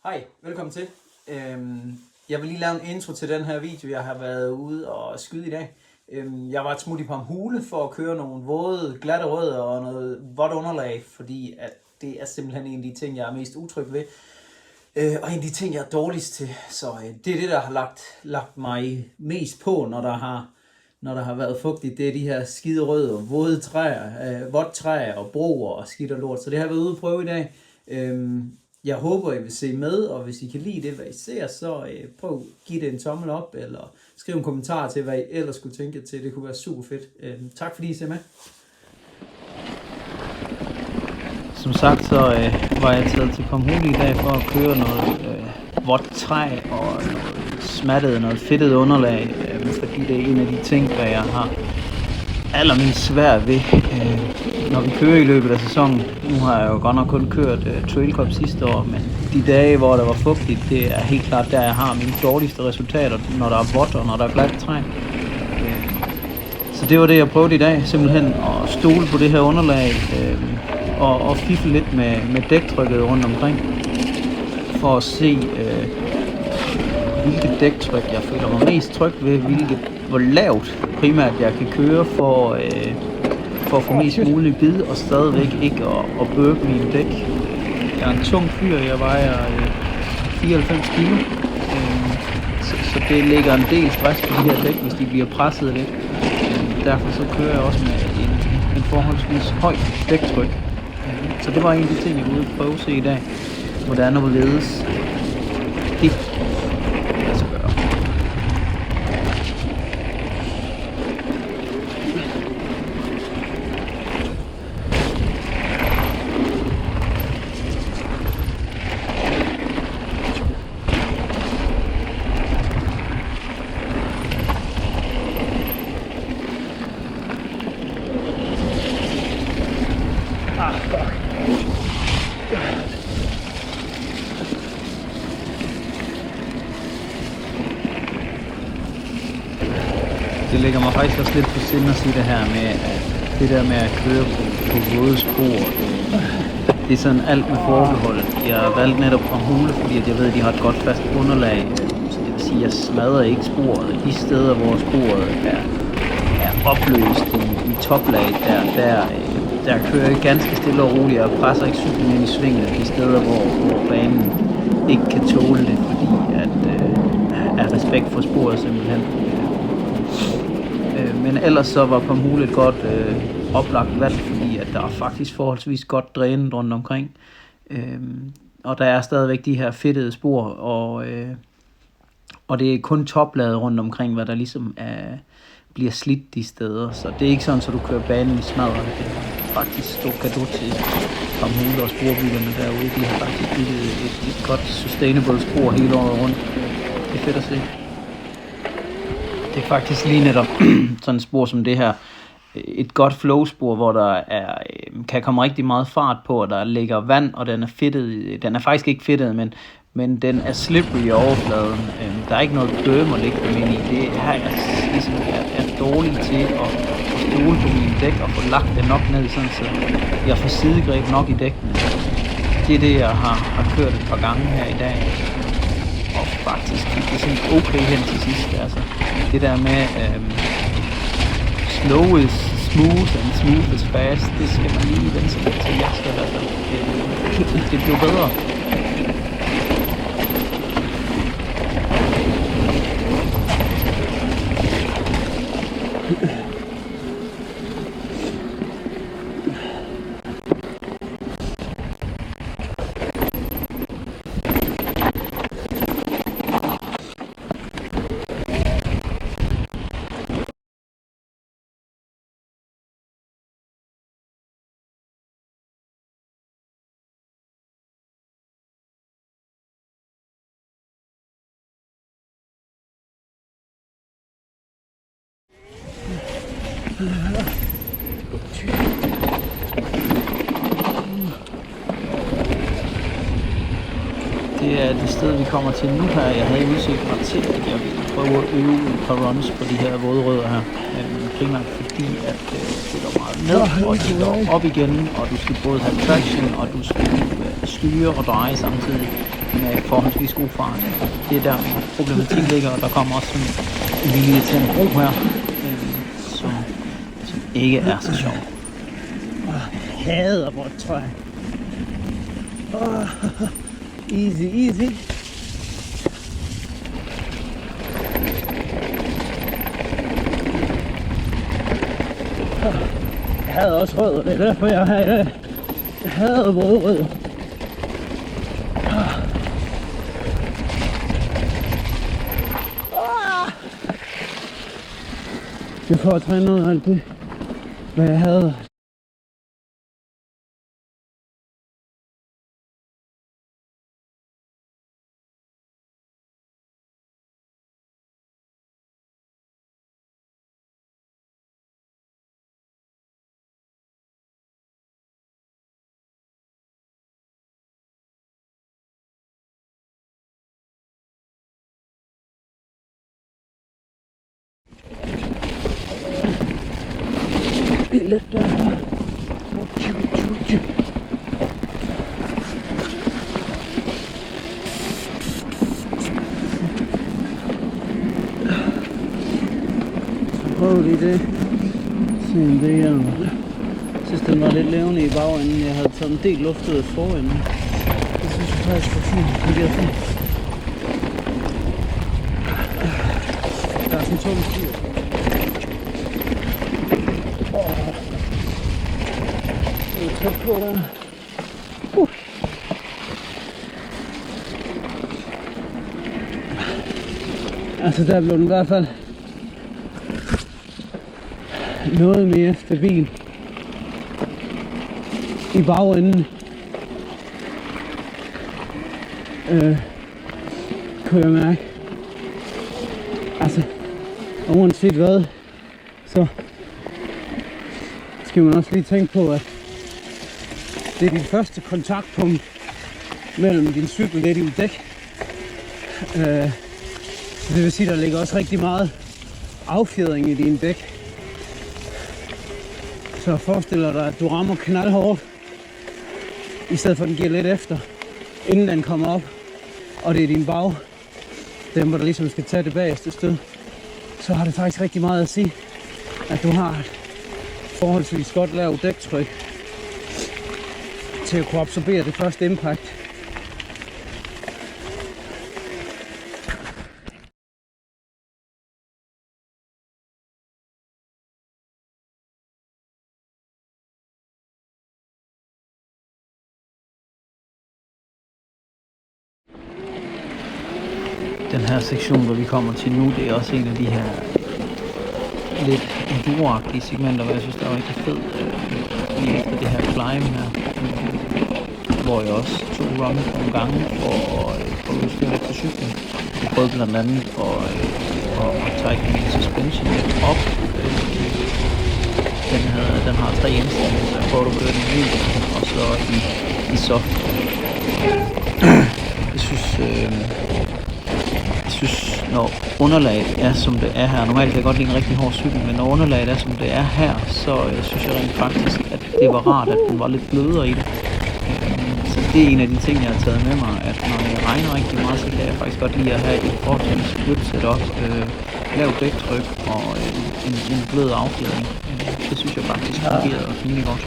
Hej, velkommen til. Jeg vil lige lave en intro til den her video. Jeg har været ude og skyde i dag. Jeg var et smut i Pamhule for at køre nogle våde, glatte rødder og noget vådt underlag, fordi at det er simpelthen en af de ting, jeg er mest utryg ved. Og en af de ting, jeg er dårligst til. Så det er det, der har lagt mig mest på, når der har været fugtigt. Det er de her skide rødder, våde træer, vådt træer og broer og skidt og lort. Så det har jeg været ude at prøve i dag. Jeg håber, I vil se med, og hvis I kan lide det, hvad I ser, så prøv at give det en tommel op, eller skriv en kommentar til, hvad I ellers skulle tænke til. Det kunne være super fedt. Tak fordi I ser med. Som sagt, så var jeg taget til Pamhule i dag for at køre noget vådt træ og noget fedtet underlag, fordi det er en af de ting, der jeg har allermest svært ved, når vi kører i løbet af sæsonen. Nu har jeg jo godt nok kun kørt Trail Cup sidste år, men de dage, hvor der var fugtigt, det er helt klart der, jeg har mine dårligste resultater, når der er vådt og når der er glat træ. Så det var det, jeg prøvede i dag, simpelthen at stole på det her underlag og fifle lidt med dæktrykket rundt omkring, for at se, hvilket dæktryk jeg føler mig mest tryg ved, hvor lavt primært jeg kan køre for at få mest muligt bid og stadigvæk ikke at bøbe mine dæk. Jeg er en tung fyr, jeg vejer 94 kilo, så det lægger en del stress på de her dæk, hvis de bliver presset lidt. Derfor så kører jeg også med en forholdsvis højt dæktryk. Så det var en af de ting, jeg var ude at prøve at se i dag, hvordan og hvorledes det lad sig gøre. Det ligger mig faktisk også lidt på sinde at sige det her med, at det der med at køre på våde spor, det er sådan alt med forbehold. Jeg har valgt netop Pamhule, fordi jeg ved, at de har et godt fast underlag. Så det vil sige, at jeg smadrer ikke sporet. De steder, hvor sporet er opløst i toplaget, der kører jeg ganske stille og roligt. Jeg presser ikke cyklen ind i svinget de steder, hvor banen ikke kan tåle det, fordi af respekt for sporet simpelthen. Men ellers så var Pamhule et godt oplagt valg, fordi at der er faktisk forholdsvis godt drænet rundt omkring. Og der er stadigvæk de her fedtede spor, og det er kun toplaget rundt omkring, hvad der ligesom bliver slidt de steder. Så det er ikke sådan, at du kører banen i smadret. Det er faktisk stor cadeau til Pamhule og sporbyggerne derude. De har faktisk bygget et godt sustainable spor hele året rundt. Det er fedt at se. Det er faktisk lige netop sådan et spor som det her. Et godt flowspor, hvor der kan komme rigtig meget fart på, og der ligger vand, og den er fedtet. Den er faktisk ikke fedtet, men den er slippery i overfladen. Der er ikke noget bøm at lægge dem ind i. Det her er dårligt til at stole på mine dæk og få lagt det nok ned, sådan så jeg får sidegreb nok i dækkene. Det er det, jeg har kørt et par gange her i dag. Og faktisk det er sådan okay hen til sidst. Altså, det der med slow is smooth and smooth is fast, det skal man lige vende sig lidt til. Jeg skal i hvert fald. Det bliver bedre. Det er det sted, vi kommer til nu her. Jeg havde udsigt mig til, at jeg ville prøve at øve et par runs på de her våde rødder her. Primært fordi at det går meget ned, og det går op igen, og du skal både have traction, og du skal styre og dreje samtidig med forholdsvis god fart. Det er der problematikken ligger, og der kommer også sådan en lille irriterende bro her, som ikke er så sjov. Jeg hader vort tøj. Easy, easy. Jeg hader også rød, og det er derfor jeg er her i dag. Jeg hader både rød. Jeg får at træne noget af alt det, hvad jeg hader. Lidt der. Prøv lige det. Se om det her. Jeg synes den var lidt levende i bagenden. Jeg havde taget en del luft ud af forenden. Det synes jeg faktisk var fint. Det bliver fint. Der er sådan en tung styr. Det er tæt på der. Altså der blev den i hvert fald noget mere stabil i bagenden. Kunne jeg mærke. Altså, uanset hvad, så skal man også lige tænke på, at det er dit første kontaktpunkt mellem din cykel og dit dæk. Så det vil sige, at der ligger også rigtig meget affjedring i din dæk. Så forestil dig, at du rammer knaldhårdt, i stedet for at den giver lidt efter, inden den kommer op. Og det er din bag, dem hvor der ligesom skal tage det bagerste stød. Så har det faktisk rigtig meget at sige, at du har et forholdsvis godt lavt dæktryk til at kunne absorbere det første impact. Den her sektion, hvor vi kommer til nu, det er også en af de her lidt enduro-agtige segmenter, hvor jeg synes, der er rigtig fed. Lige efter det her climb her, hvor jeg også tog run nogle gange for at udstyre lidt til cyklen. Jeg prøvede blandt andet at trække min suspension lidt op. Den har 3 indstillinger, så jeg prøvede at køre den i og så i soft. Jeg synes, når underlaget er som det er her, normalt kan jeg godt lide en rigtig hård cykel, men når underlaget er som det er her, så synes jeg rent faktisk, at det var rart, at den var lidt blødere i det. Så det er en af de ting, jeg har taget med mig, at når jeg regner rigtig meget, så kan jeg faktisk godt lide at have et forholdsvis blødt setup, lavt dæktryk og en blød affjedring. Det synes jeg faktisk fungerede rimelig godt.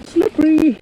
Slippery!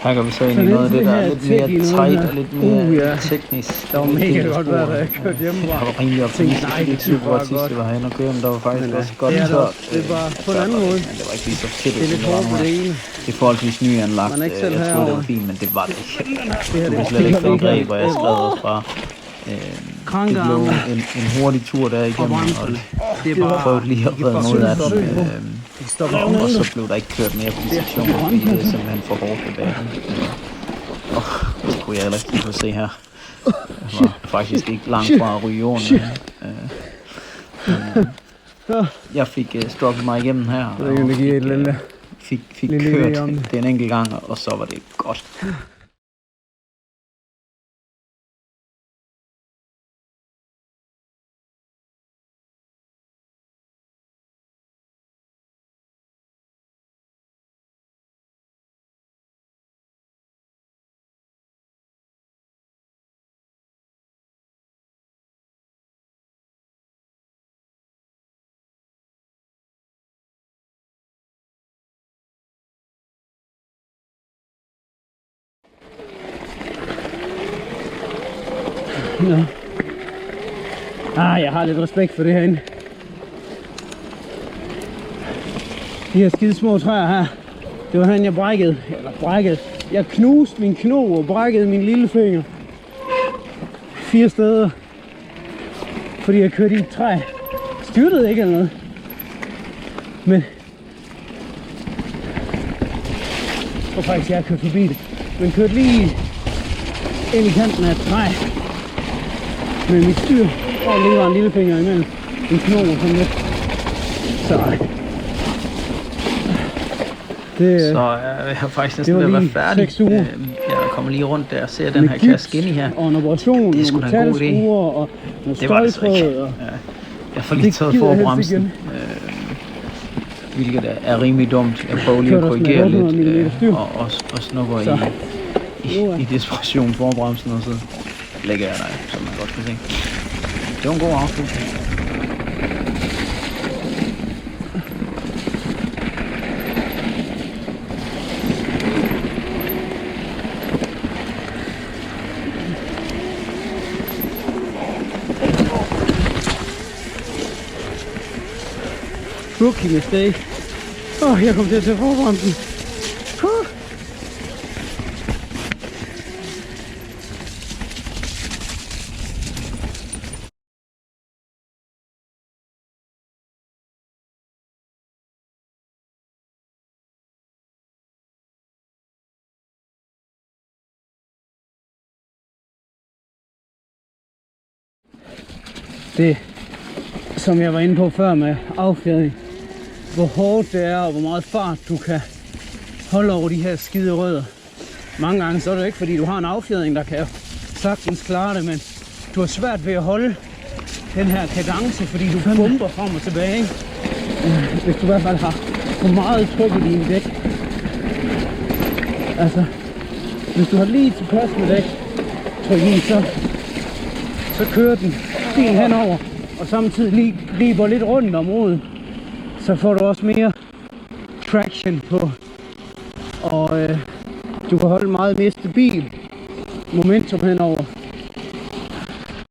Her kan vi så ind i Så noget af det, der er lidt lidt her mere tæt i tight noget og lidt mere ja. teknisk. Der var mega godt vejr, da jeg kørte hjemmefra. Jeg var rimelig optimistisk. Nej, Det gik det super var godt sidst, godt. det var herinde og køre, men der var faktisk Men, også godt det er tørt. også. Det var på en anden måde. Men det var ikke lige så fedt. Det er lidt hårdt på det ene. Det er forholdsvis nyanlagt. Man er ikke selv Jeg troede, det herovre. var fint, men det var det ikke. Det her, Du kunne det slet ikke få ligger greb, og jeg skrev også bare. Det blev en hurtig tur der igennem, og Det er bare... prøvede lige at redde noget af den. Det stopper Og så blev der ikke kørt mere på de sektioner, fordi det er simpelthen for hårdt ved banen. Det kunne jeg heller ikke få se her. Jeg var faktisk ikke langt fra at ryge jorden. Jeg fik strukket mig igennem her, og fik kørt den enkelt gang, og så var det godt. Nå. Jeg har lidt respekt for det herinde. De her skide små træer her, det var herinde jeg brækkede. Jeg knuste min kno og brækkede min lillefinger 4 steder, fordi jeg kørte i et træ. Styrtede ikke eller noget, men jeg tror faktisk jeg kørte forbi det, men kørte lige ind i kanten af et træ med mit styr, og lige var en lillefinger imellem en kno og sådan lidt. Så det, Så jeg har faktisk næsten ved at være færdig. 6 uger. Jeg kommer lige rundt der og ser den her kasse ind i her. Og en operation, Det er sgu nogle da en god idé. metalskruer og nogle Det var det så ikke. støjtråd. Og Jeg får lige taget forbremsen, hvilket er rimelig dumt. Jeg prøver lige at korrigere lidt, og snukker i desperation forbremsen, og så lægger jeg dig, som man godt kan se. Det var en god afslutning. rookie mistake. Jeg kom til at tage forbremsen. Det, som jeg var inde på før med affjedring, hvor hårdt det er, og hvor meget fart du kan holde over de her skide rødder. Mange gange så er det ikke, fordi du har en affjedring, der kan sagtens klare det, men du har svært ved at holde den her kadence, fordi du bomber frem og tilbage. Ikke? Hvis du i hvert fald har for meget tryk i dine dæk. Altså, hvis du har lige tilpas med dæk, tryk i, så kører den fint henover, og samtidig lige lidt rundt om rodet, så får du også mere traction på, og du kan holde meget mere stabil momentum henover.